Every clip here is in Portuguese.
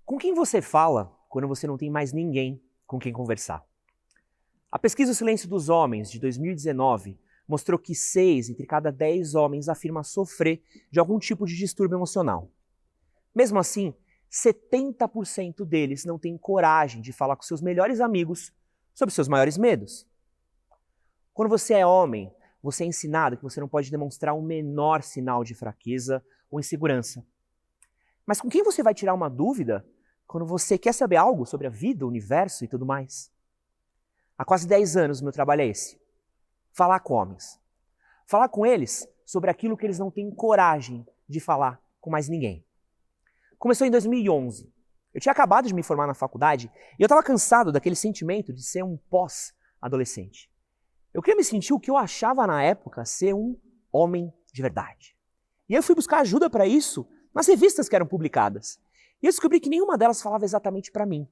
Com quem você fala quando você não tem mais ninguém com quem conversar? A pesquisa O Silêncio dos Homens, de 2019, mostrou que 6 entre cada 10 homens afirma sofrer de algum tipo de distúrbio emocional. Mesmo assim, 70% deles não têm coragem de falar com seus melhores amigos sobre seus maiores medos. Quando você é homem, você é ensinado que você não pode demonstrar o menor sinal de fraqueza ou insegurança. Mas com quem você vai tirar uma dúvida quando você quer saber algo sobre a vida, o universo e tudo mais? Há quase 10 anos meu trabalho é esse. Falar com homens. Falar com eles sobre aquilo que eles não têm coragem de falar com mais ninguém. Começou em 2011. Eu tinha acabado de me formar na faculdade e eu estava cansado daquele sentimento de ser um pós-adolescente. Eu queria me sentir o que eu achava na época ser um homem de verdade. E eu fui buscar ajuda para isso nas revistas que eram publicadas. E eu descobri que nenhuma delas falava exatamente para mim.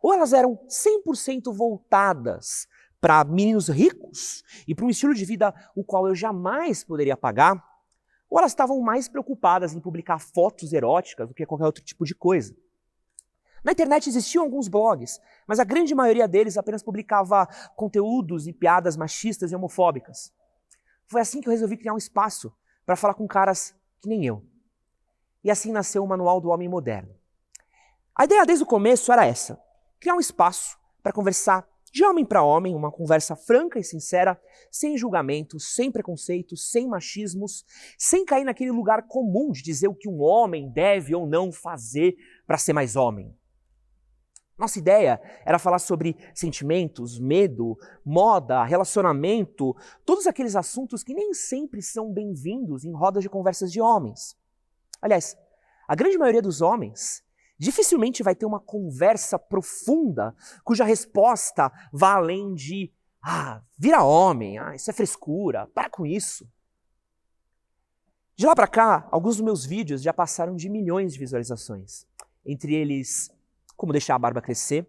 Ou elas eram 100% voltadas para meninos ricos e para um estilo de vida o qual eu jamais poderia pagar, ou elas estavam mais preocupadas em publicar fotos eróticas do que qualquer outro tipo de coisa. Na internet existiam alguns blogs, mas a grande maioria deles apenas publicava conteúdos e piadas machistas e homofóbicas. Foi assim que eu resolvi criar um espaço para falar com caras que nem eu. E assim nasceu o Manual do Homem Moderno. A ideia desde o começo era essa: criar um espaço para conversar de homem para homem, uma conversa franca e sincera, sem julgamentos, sem preconceitos, sem machismos, sem cair naquele lugar comum de dizer o que um homem deve ou não fazer para ser mais homem. Nossa ideia era falar sobre sentimentos, medo, moda, relacionamento, todos aqueles assuntos que nem sempre são bem-vindos em rodas de conversas de homens. Aliás, a grande maioria dos homens dificilmente vai ter uma conversa profunda cuja resposta vá além de vira homem, isso é frescura, para com isso. De lá para cá, alguns dos meus vídeos já passaram de milhões de visualizações. Entre eles, como deixar a barba crescer,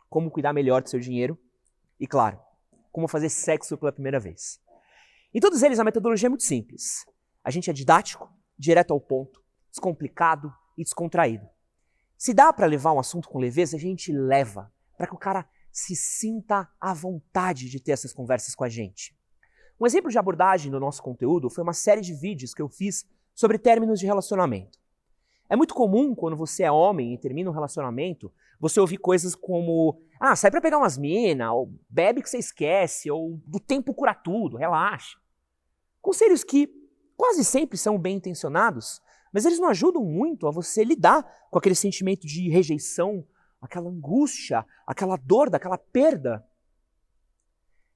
como cuidar melhor do seu dinheiro e, claro, como fazer sexo pela primeira vez. Em todos eles, a metodologia é muito simples. A gente é didático, direto ao ponto, descomplicado e descontraído. Se dá para levar um assunto com leveza, a gente leva, para que o cara se sinta à vontade de ter essas conversas com a gente. Um exemplo de abordagem do nosso conteúdo foi uma série de vídeos que eu fiz sobre términos de relacionamento. É muito comum, quando você é homem e termina um relacionamento, você ouvir coisas como sai pra pegar umas minas, ou bebe que você esquece, ou do tempo cura tudo, relaxa. Conselhos que quase sempre são bem intencionados, mas eles não ajudam muito a você lidar com aquele sentimento de rejeição, aquela angústia, aquela dor daquela perda.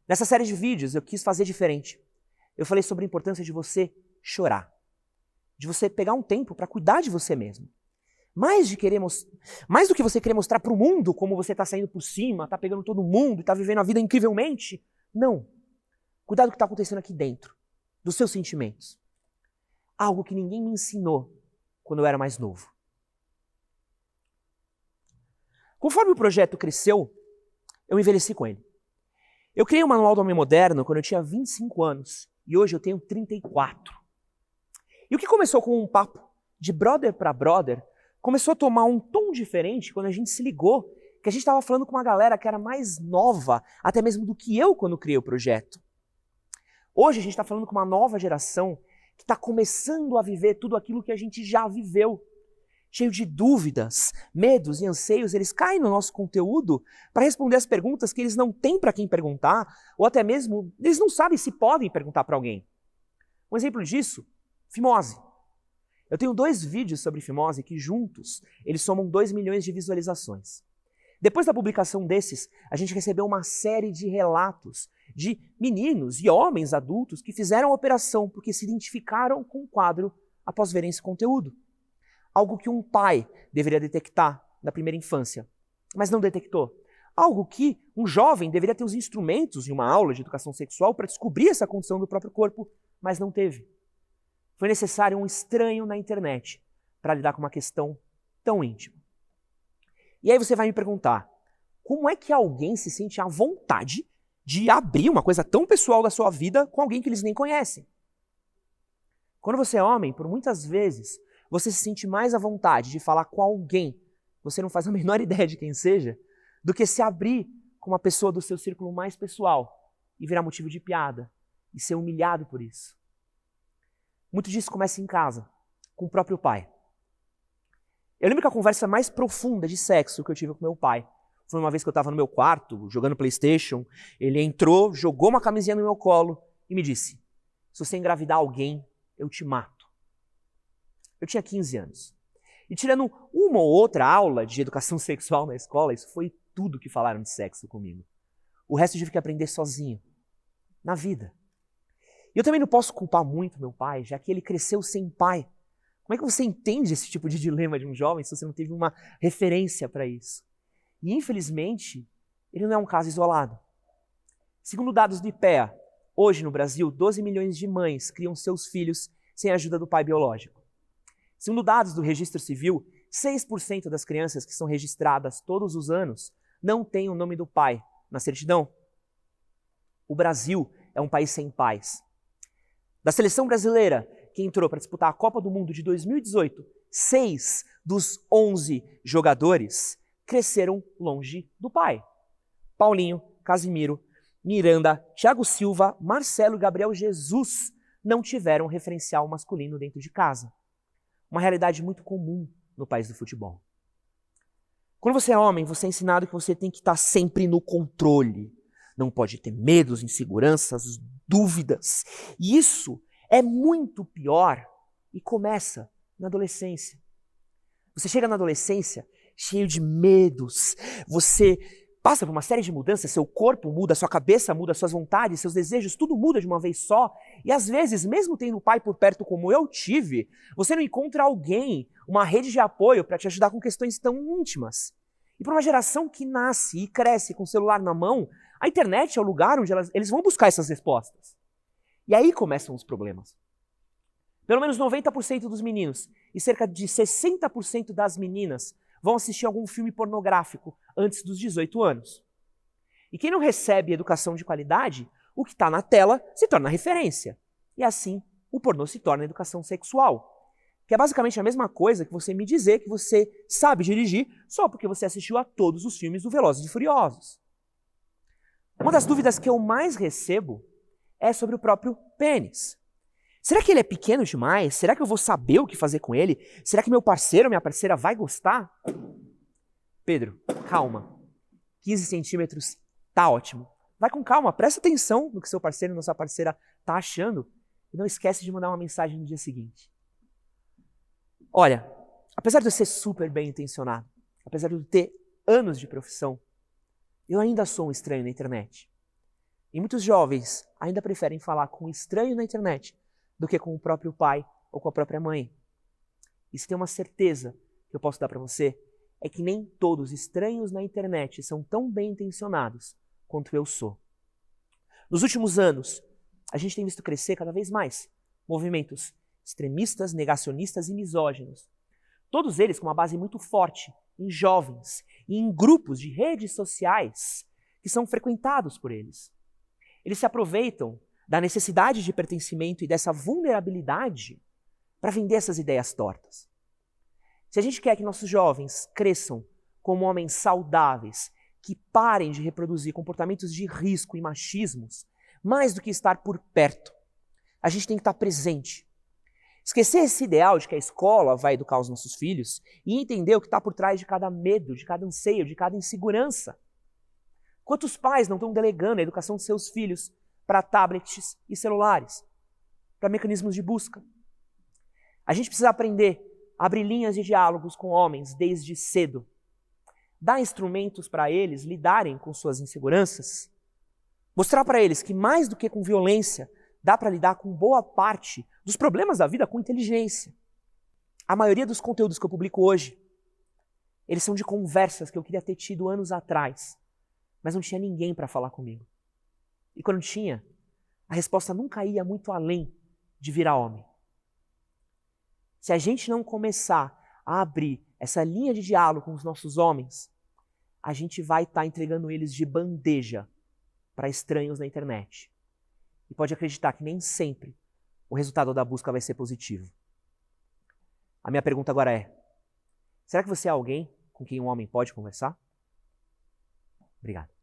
Nessa série de vídeos eu quis fazer diferente. Eu falei sobre a importância de você chorar, de você pegar um tempo para cuidar de você mesmo. Mais do que você querer mostrar para o mundo como você está saindo por cima, está pegando todo mundo e está vivendo a vida incrivelmente. Não. Cuidar do que está acontecendo aqui dentro, dos seus sentimentos. Algo que ninguém me ensinou quando eu era mais novo. Conforme o projeto cresceu, eu envelheci com ele. Eu criei o Manual do Homem Moderno quando eu tinha 25 anos e hoje eu tenho 34. E o que começou com um papo de brother para brother começou a tomar um tom diferente quando a gente se ligou que a gente estava falando com uma galera que era mais nova, até mesmo do que eu quando criei o projeto. Hoje a gente está falando com uma nova geração que está começando a viver tudo aquilo que a gente já viveu. Cheio de dúvidas, medos e anseios, eles caem no nosso conteúdo para responder as perguntas que eles não têm para quem perguntar, ou até mesmo eles não sabem se podem perguntar para alguém. Um exemplo disso, fimose. Eu tenho 2 vídeos sobre fimose que juntos eles somam 2 milhões de visualizações. Depois da publicação desses, a gente recebeu uma série de relatos de meninos e homens adultos que fizeram a operação porque se identificaram com o quadro após verem esse conteúdo. Algo que um pai deveria detectar na primeira infância, mas não detectou. Algo que um jovem deveria ter os instrumentos em uma aula de educação sexual para descobrir essa condição do próprio corpo, mas não teve. Foi necessário um estranho na internet para lidar com uma questão tão íntima. E aí você vai me perguntar, como é que alguém se sente à vontade de abrir uma coisa tão pessoal da sua vida com alguém que eles nem conhecem? Quando você é homem, por muitas vezes, você se sente mais à vontade de falar com alguém você não faz a menor ideia de quem seja, do que se abrir com uma pessoa do seu círculo mais pessoal e virar motivo de piada e ser humilhado por isso. Muito disso começa em casa, com o próprio pai. Eu lembro que a conversa mais profunda de sexo que eu tive com meu pai foi uma vez que eu estava no meu quarto, jogando PlayStation, ele entrou, jogou uma camisinha no meu colo e me disse: se você engravidar alguém, eu te mato. Eu tinha 15 anos. E tirando uma ou outra aula de educação sexual na escola, isso foi tudo que falaram de sexo comigo. O resto eu tive que aprender sozinho, na vida. E eu também não posso culpar muito meu pai, já que ele cresceu sem pai. Como é que você entende esse tipo de dilema de um jovem se você não teve uma referência para isso? E infelizmente, ele não é um caso isolado. Segundo dados do IPEA, hoje no Brasil, 12 milhões de mães criam seus filhos sem a ajuda do pai biológico. Segundo dados do Registro Civil, 6% das crianças que são registradas todos os anos não têm o nome do pai na certidão. O Brasil é um país sem pais. Da seleção brasileira, que entrou para disputar a Copa do Mundo de 2018, 6 dos 11 jogadores cresceram longe do pai. Paulinho, Casimiro, Miranda, Thiago Silva, Marcelo e Gabriel Jesus não tiveram referencial masculino dentro de casa. Uma realidade muito comum no país do futebol. Quando você é homem, você é ensinado que você tem que estar sempre no controle. Não pode ter medos, inseguranças, dúvidas. E isso é muito pior e começa na adolescência. Você chega na adolescência cheio de medos, você passa por uma série de mudanças, seu corpo muda, sua cabeça muda, suas vontades, seus desejos, tudo muda de uma vez só. E às vezes, mesmo tendo o pai por perto como eu tive, você não encontra alguém, uma rede de apoio para te ajudar com questões tão íntimas. E para uma geração que nasce e cresce com o celular na mão, a internet é o lugar onde eles vão buscar essas respostas. E aí começam os problemas. Pelo menos 90% dos meninos e cerca de 60% das meninas vão assistir algum filme pornográfico antes dos 18 anos. E quem não recebe educação de qualidade, o que está na tela se torna referência. E assim, o pornô se torna educação sexual. Que é basicamente a mesma coisa que você me dizer que você sabe dirigir só porque você assistiu a todos os filmes do Velozes e Furiosos. Uma das dúvidas que eu mais recebo é sobre o próprio pênis. Será que ele é pequeno demais? Será que eu vou saber o que fazer com ele? Será que meu parceiro ou minha parceira vai gostar? Pedro, calma. 15 centímetros tá ótimo. Vai com calma, presta atenção no que seu parceiro ou sua parceira tá achando e não esquece de mandar uma mensagem no dia seguinte. Olha, apesar de eu ser super bem intencionado, apesar de eu ter anos de profissão, eu ainda sou um estranho na internet. E muitos jovens ainda preferem falar com um estranho na internet do que com o próprio pai ou com a própria mãe. E se tem uma certeza que eu posso dar para você, é que nem todos os estranhos na internet são tão bem intencionados quanto eu sou. Nos últimos anos, a gente tem visto crescer cada vez mais movimentos extremistas, negacionistas e misóginos. Todos eles com uma base muito forte em jovens e em grupos de redes sociais que são frequentados por eles. Eles se aproveitam da necessidade de pertencimento e dessa vulnerabilidade para vender essas ideias tortas. Se a gente quer que nossos jovens cresçam como homens saudáveis, que parem de reproduzir comportamentos de risco e machismos, mais do que estar por perto, a gente tem que estar presente. Esquecer esse ideal de que a escola vai educar os nossos filhos e entender o que está por trás de cada medo, de cada anseio, de cada insegurança. Quantos pais não estão delegando a educação de seus filhos para tablets e celulares, para mecanismos de busca? A gente precisa aprender a abrir linhas de diálogos com homens desde cedo. Dar instrumentos para eles lidarem com suas inseguranças. Mostrar para eles que mais do que com violência, dá para lidar com boa parte dos problemas da vida com inteligência. A maioria dos conteúdos que eu publico hoje, eles são de conversas que eu queria ter tido anos atrás, mas não tinha ninguém para falar comigo. E quando tinha, a resposta nunca ia muito além de virar homem. Se a gente não começar a abrir essa linha de diálogo com os nossos homens, a gente vai estar entregando eles de bandeja para estranhos na internet. E pode acreditar que nem sempre o resultado da busca vai ser positivo. A minha pergunta agora é: será que você é alguém com com quem um homem pode conversar? Obrigado.